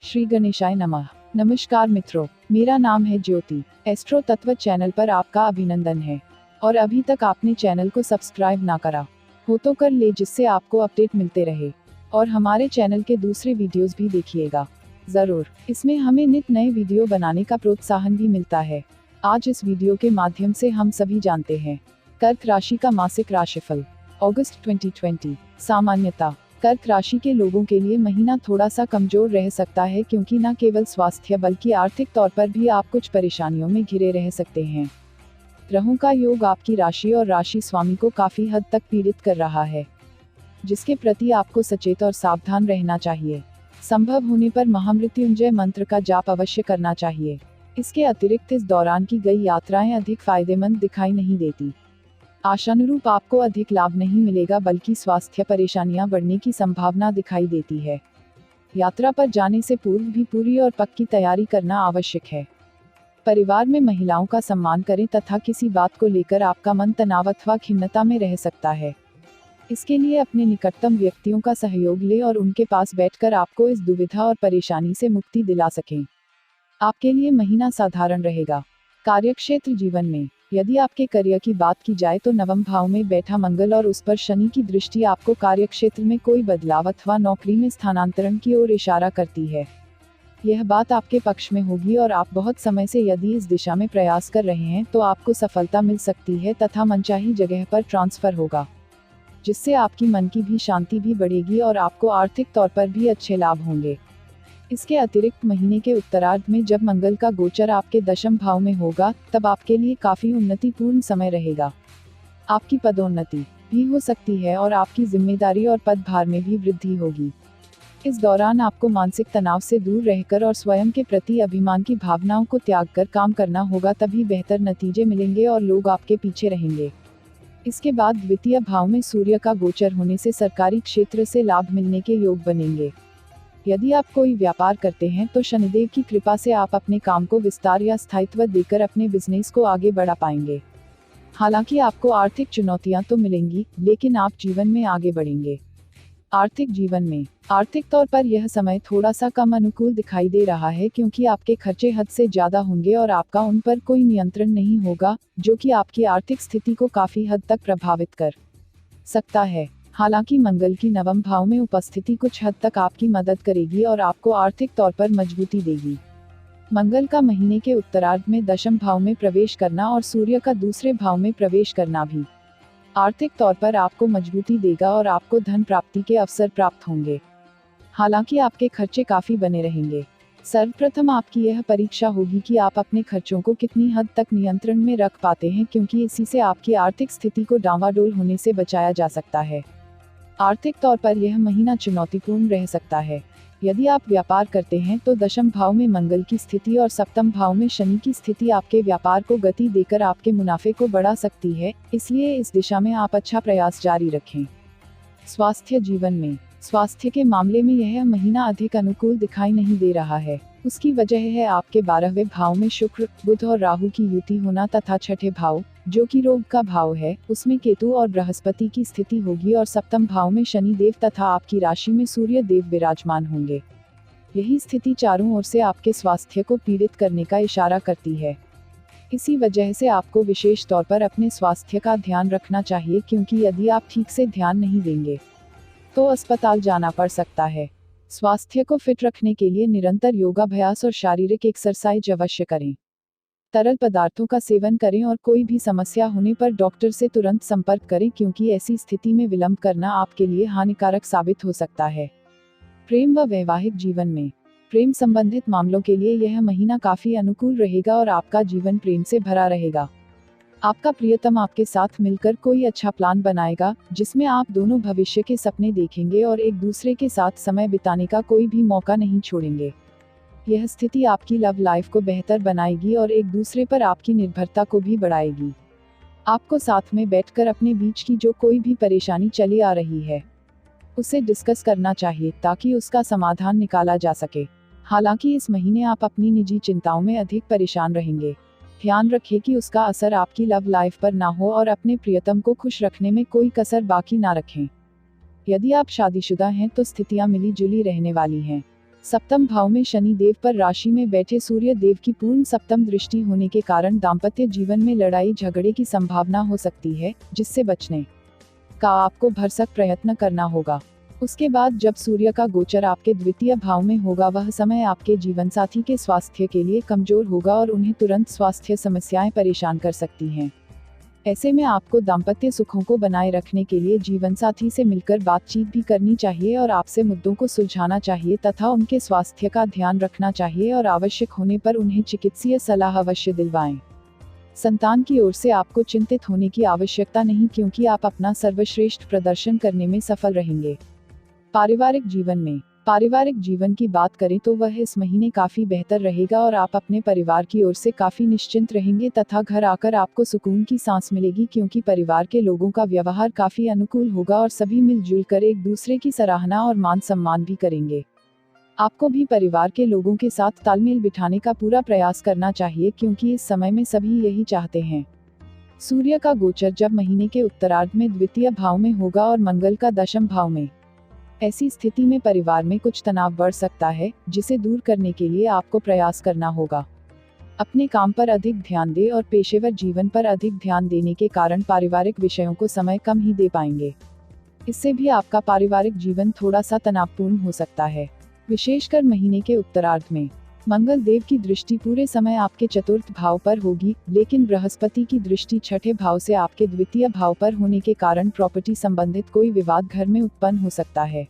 श्री गणेशाय नमः। नमस्कार मित्रों, मेरा नाम है ज्योति। एस्ट्रो तत्व चैनल पर आपका अभिनंदन है। और अभी तक आपने चैनल को सब्सक्राइब ना करा हो तो कर ले, जिससे आपको अपडेट मिलते रहे। और हमारे चैनल के दूसरे वीडियोस भी देखिएगा जरूर। इसमें हमें नित नए वीडियो बनाने का प्रोत्साहन भी मिलता है। आज इस वीडियो के माध्यम से हम सभी जानते हैं कर्क राशि का मासिक राशिफल अगस्त 2020। सामान्यता कर्क राशि के लोगों के लिए महीना थोड़ा सा कमजोर रह सकता है, क्योंकि न केवल स्वास्थ्य बल्कि आर्थिक तौर पर भी आप कुछ परेशानियों में घिरे रह सकते हैं। ग्रहों का योग आपकी राशि और राशि स्वामी को काफी हद तक पीड़ित कर रहा है, जिसके प्रति आपको सचेत और सावधान रहना चाहिए। संभव होने पर महामृत्युंजय मंत्र का जाप अवश्य करना चाहिए। इसके अतिरिक्त इस दौरान की गई यात्राएं अधिक फायदेमंद दिखाई नहीं देती। आशानुरूप आपको अधिक लाभ नहीं मिलेगा, बल्कि स्वास्थ्य परेशानियां बढ़ने की संभावना दिखाई देती है। यात्रा पर जाने से पूर्व भी पूरी और पक्की तैयारी करना आवश्यक है। परिवार में महिलाओं का सम्मान करें तथा किसी बात को लेकर आपका मन तनाव अथवा खिन्नता में रह सकता है। इसके लिए अपने निकटतम व्यक्तियों का सहयोग लें और उनके पास बैठकर आपको इस दुविधा और परेशानी से मुक्ति दिला सकें। आपके लिए महीना साधारण रहेगा। कार्यक्षेत्र जीवन में यदि आपके करियर की बात की जाए तो नवम भाव में बैठा मंगल और उस पर शनि की दृष्टि आपको कार्यक्षेत्र में कोई बदलाव अथवा नौकरी में स्थानांतरण की ओर इशारा करती है। यह बात आपके पक्ष में होगी और आप बहुत समय से यदि इस दिशा में प्रयास कर रहे हैं तो आपको सफलता मिल सकती है तथा मनचाही जगह पर ट्रांसफर होगा, जिससे आपकी मन की भी शांति भी बढ़ेगी और आपको आर्थिक तौर पर भी अच्छे लाभ होंगे। इसके अतिरिक्त महीने के उत्तरार्ध में जब मंगल का गोचर आपके दशम भाव में होगा, तब आपके लिए काफी उन्नतिपूर्ण समय रहेगा। आपकी पदोन्नति भी हो सकती है और आपकी जिम्मेदारी और पदभार में भी वृद्धि होगी। इस दौरान आपको मानसिक तनाव से दूर रहकर और स्वयं के प्रति अभिमान की भावनाओं को त्याग कर काम करना होगा, तभी बेहतर नतीजे मिलेंगे और लोग आपके पीछे रहेंगे। इसके बाद द्वितीय भाव में सूर्य का गोचर होने से सरकारी क्षेत्र से लाभ मिलने के योग बनेंगे। यदि आप कोई व्यापार करते हैं तो शनिदेव की कृपा से आप अपने काम को विस्तार या स्थायित्व देकर अपने बिजनेस को आगे बढ़ा पाएंगे। हालांकि आपको आर्थिक चुनौतियां तो मिलेंगी, लेकिन आप जीवन में आगे बढ़ेंगे। आर्थिक जीवन में आर्थिक तौर पर यह समय थोड़ा सा कम अनुकूल दिखाई दे रहा है, क्योंकि आपके खर्चे हद से ज्यादा होंगे और आपका उन पर कोई नियंत्रण नहीं होगा, जो कि आपकी आर्थिक स्थिति को काफी हद तक प्रभावित कर सकता है। हालांकि मंगल की नवम भाव में उपस्थिति कुछ हद तक आपकी मदद करेगी और आपको आर्थिक तौर पर मजबूती देगी। मंगल का महीने के उत्तरार्ध में दशम भाव में प्रवेश करना और सूर्य का दूसरे भाव में प्रवेश करना भी आर्थिक तौर पर आपको मजबूती देगा और आपको धन प्राप्ति के अवसर प्राप्त होंगे। हालांकि आपके खर्चे काफी बने रहेंगे। सर्वप्रथम आपकी यह परीक्षा होगी कि आप अपने खर्चों को कितनी हद तक नियंत्रण में रख पाते हैं, क्योंकि इसी से आपकी आर्थिक स्थिति को डावाडोल होने से बचाया जा सकता है। आर्थिक तौर पर यह महीना चुनौतीपूर्ण रह सकता है। यदि आप व्यापार करते हैं तो दशम भाव में मंगल की स्थिति और सप्तम भाव में शनि की स्थिति आपके व्यापार को गति देकर आपके मुनाफे को बढ़ा सकती है, इसलिए इस दिशा में आप अच्छा प्रयास जारी रखें। स्वास्थ्य जीवन में स्वास्थ्य के मामले में यह महीना अधिक अनुकूल दिखाई नहीं दे रहा है। उसकी वजह है आपके 12वें भाव में शुक्र, बुध और राहु की युति होना तथा छठे भाव, जो कि रोग का भाव है, उसमें केतु और बृहस्पति की स्थिति होगी और सप्तम भाव में शनि देव तथा आपकी राशि में सूर्य देव विराजमान होंगे। यही स्थिति चारों ओर से आपके स्वास्थ्य को पीड़ित करने का इशारा करती है। इसी वजह से आपको विशेष तौर पर अपने स्वास्थ्य का ध्यान रखना चाहिए, क्योंकि यदि आप ठीक से ध्यान नहीं देंगे तो अस्पताल जाना पड़ सकता है। स्वास्थ्य को फिट रखने के लिए निरंतर योगाभ्यास और शारीरिक एक्सरसाइज अवश्य करें। तरल पदार्थों का सेवन करें और कोई भी समस्या होने पर डॉक्टर से तुरंत संपर्क करें, क्योंकि ऐसी स्थिति में विलंब करना आपके लिए हानिकारक साबित हो सकता है। प्रेम व वैवाहिक जीवन में प्रेम संबंधित मामलों के लिए यह महीना काफी अनुकूल रहेगा और आपका जीवन प्रेम से भरा रहेगा। आपका प्रियतम आपके साथ मिलकर कोई अच्छा प्लान बनाएगा, जिसमें आप दोनों भविष्य के सपने देखेंगे और एक दूसरे के साथ समय बिताने का कोई भी मौका नहीं छोड़ेंगे। यह स्थिति आपकी लव लाइफ को बेहतर बनाएगी और एक दूसरे पर आपकी निर्भरता को भी बढ़ाएगी। आपको साथ में बैठकर अपने बीच की जो कोई भी परेशानी चली आ रही है उसे डिस्कस करना चाहिए, ताकि उसका समाधान निकाला जा सके। हालांकि इस महीने आप अपनी निजी चिंताओं में अधिक परेशान रहेंगे। ध्यान रखें कि उसका असर आपकी लव लाइफ पर ना हो और अपने प्रियतम को खुश रखने में कोई कसर बाकी ना रखें। यदि आप शादीशुदा हैं तो स्थितियां मिली जुली रहने वाली हैं। सप्तम भाव में शनि देव पर राशि में बैठे सूर्य देव की पूर्ण सप्तम दृष्टि होने के कारण दाम्पत्य जीवन में लड़ाई झगड़े की संभावना हो सकती है, जिससे बचने का आपको भरसक प्रयत्न करना होगा। उसके बाद जब सूर्य का गोचर आपके द्वितीय भाव में होगा, वह समय आपके जीवन साथी के स्वास्थ्य के लिए कमजोर होगा और उन्हें तुरंत स्वास्थ्य समस्याएं परेशान कर सकती हैं। ऐसे में आपको दाम्पत्य सुखों को बनाए रखने के लिए जीवन साथी से मिलकर बातचीत भी करनी चाहिए और आपसे मुद्दों को सुलझाना चाहिए तथा उनके स्वास्थ्य का ध्यान रखना चाहिए और आवश्यक होने पर उन्हें चिकित्सीय सलाह अवश्य दिलवाएं। संतान की ओर से आपको चिंतित होने की आवश्यकता नहीं, क्योंकि आप अपना सर्वश्रेष्ठ प्रदर्शन करने में सफल रहेंगे। पारिवारिक जीवन की बात करें तो वह इस महीने काफी बेहतर रहेगा और आप अपने परिवार की ओर से काफी निश्चिंत रहेंगे तथा घर आकर आपको सुकून की सांस मिलेगी, क्योंकि परिवार के लोगों का व्यवहार काफी अनुकूल होगा और सभी मिलजुल कर एक दूसरे की सराहना और मान सम्मान भी करेंगे। आपको भी परिवार के लोगों के साथ तालमेल बिठाने का पूरा प्रयास करना चाहिए, क्योंकि इस समय में सभी यही चाहते हैं। सूर्य का गोचर जब महीने के उत्तरार्ध में द्वितीय भाव में होगा और मंगल का दशम भाव में, ऐसी स्थिति में परिवार में कुछ तनाव बढ़ सकता है, जिसे दूर करने के लिए आपको प्रयास करना होगा। अपने काम पर अधिक ध्यान दें और पेशेवर जीवन पर अधिक ध्यान देने के कारण पारिवारिक विषयों को समय कम ही दे पाएंगे। इससे भी आपका पारिवारिक जीवन थोड़ा सा तनावपूर्ण हो सकता है। विशेषकर महीने के उत्तरार्ध में मंगल देव की दृष्टि पूरे समय आपके चतुर्थ भाव पर होगी, लेकिन बृहस्पति की दृष्टि छठे भाव से आपके द्वितीय भाव पर होने के कारण प्रॉपर्टी संबंधित कोई विवाद घर में उत्पन्न हो सकता है।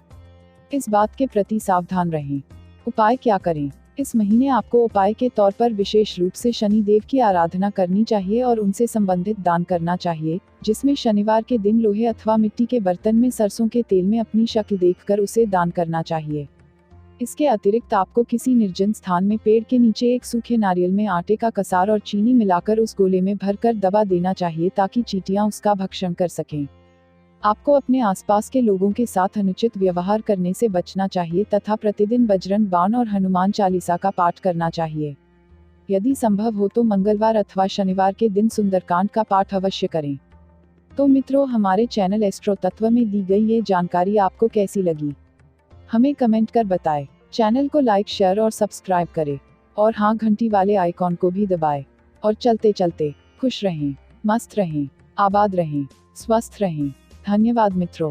इस बात के प्रति सावधान रहें। उपाय क्या करें? इस महीने आपको उपाय के तौर पर विशेष रूप से शनि देव की आराधना करनी चाहिए और उनसे संबंधित दान करना चाहिए, जिसमें शनिवार के दिन लोहे अथवा मिट्टी के बर्तन में सरसों के तेल में अपनी शक्ल देखकर उसे दान करना चाहिए। इसके अतिरिक्त आपको किसी निर्जन स्थान में पेड़ के नीचे एक सूखे नारियल में आटे का कसार और चीनी मिलाकर उस गोले में भरकर दबा देना चाहिए, ताकि चींटियां उसका भक्षण कर सकें। आपको अपने आसपास के लोगों के साथ अनुचित व्यवहार करने से बचना चाहिए तथा प्रतिदिन बजरंग बाण और हनुमान चालीसा का पाठ करना चाहिए। यदि संभव हो तो मंगलवार अथवा शनिवार के दिन सुंदरकांड का पाठ अवश्य करें। तो मित्रों, हमारे चैनल एस्ट्रो तत्व में दी गई ये जानकारी आपको कैसी लगी, हमें कमेंट कर बताएं। चैनल को लाइक, शेयर और सब्सक्राइब करें और हाँ, घंटी वाले आइकॉन को भी दबाएं। और चलते चलते खुश रहें, मस्त रहें, आबाद रहें, स्वस्थ रहें। धन्यवाद मित्रों।